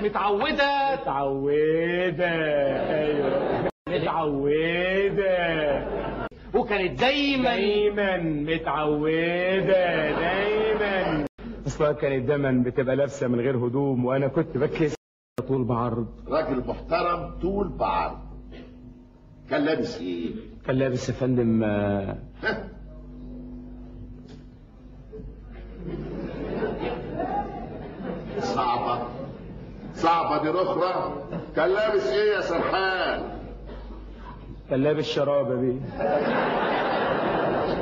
متعودة. ايوه متعودة. وكانت دايما متعودة دايما. اصلا كانت دايما بتبقى لابسة من غير هدوم وانا كنت بكس طول بعرض. راجل محترم طول بعرض. كان لابس ايه؟ كان لابس يا فندم صعبة دي رخرة. كان لابس ايه يا سرحان؟ كان لابس شرابة بيه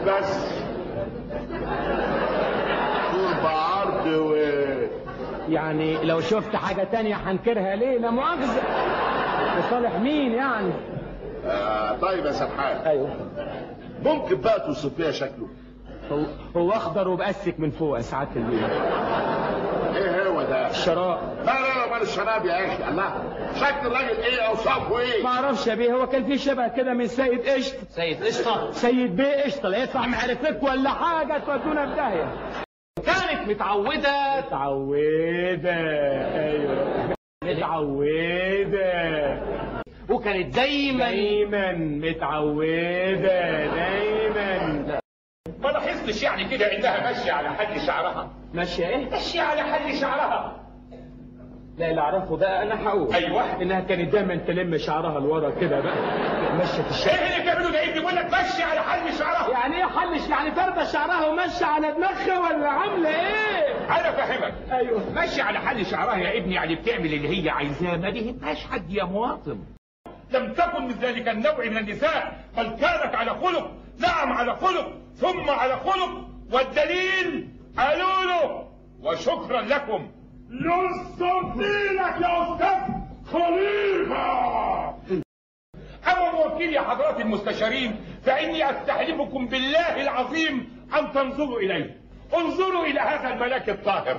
بس طول بعرض يعني لو شفت حاجة تانية هنكرها ليه؟ لا مؤاخذة. لصالح مين يعني؟ طيب يا سرحان. ايوه. ممكن بقى توصفيها شكله؟ هو اخضر وبأسك من فوق يا سعادة البيه. ايه هو ده؟ الشراب. لا مال الشراب يا اخي. الله، شكل الراجل ايه اوصافه ايه؟ ما اعرفش يا بيه. هو كان في شبه كده من سيد قشطة. سيد قشطة؟ سيد بيه قشطة. لا يطلع معرفتك ولا حاجة تودونا في داهية. كانت متعودة. ايوه متعودة. وكانت دايما متعودة دايما. ما لاحظتش يعني كده انها ماشيه على حل شعرها؟ ماشيه ايه؟ ماشيه على حل شعرها. لا اللي اعرفه بقى انا هقول ايوه انها كانت دايما تلم شعرها لورا كده بقى ماشيه في الشارع. ايه اللي بتعمله ده؟ بيقول لك ماشيه على حل شعرها. يعني ايه حلش؟ يعني فارده شعرها وماشيه على دماغها ولا عامله ايه؟ انا فاهمك. ايوه ماشيه على حل شعرها يا ابني، يعني بتعمل اللي هي عايزاه، ما يهمهاش حد يا مواطن. لم تكن من ذلك النوع من النساء، بل كانت على خلق. نعم على خلق ثم على خلق، والدليل قالوا له وشكرا لكم. يستنطينك يا استاذ خليفه. اما موكلي يا حضرات المستشارين، فاني استحلفكم بالله العظيم ان تنظروا اليه. انظروا الى هذا الملاك الطاهر،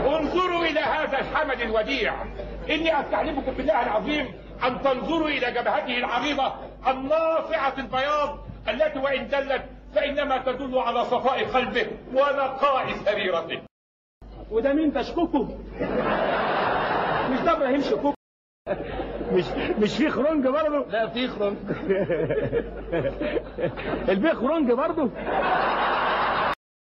انظروا الى هذا الحمد الوديع. اني استحلفكم بالله العظيم ان تنظروا الى جبهته العريضه الناصعه البياض، التي وان دلت فانما تدل على صفاء قلبه ونقاء سريرته. وده مين تشكوكو؟ مش ده ابراهيم شكوكو؟ مش في خرنج برضه؟ لا في خرنج. البيه خرنج برضه؟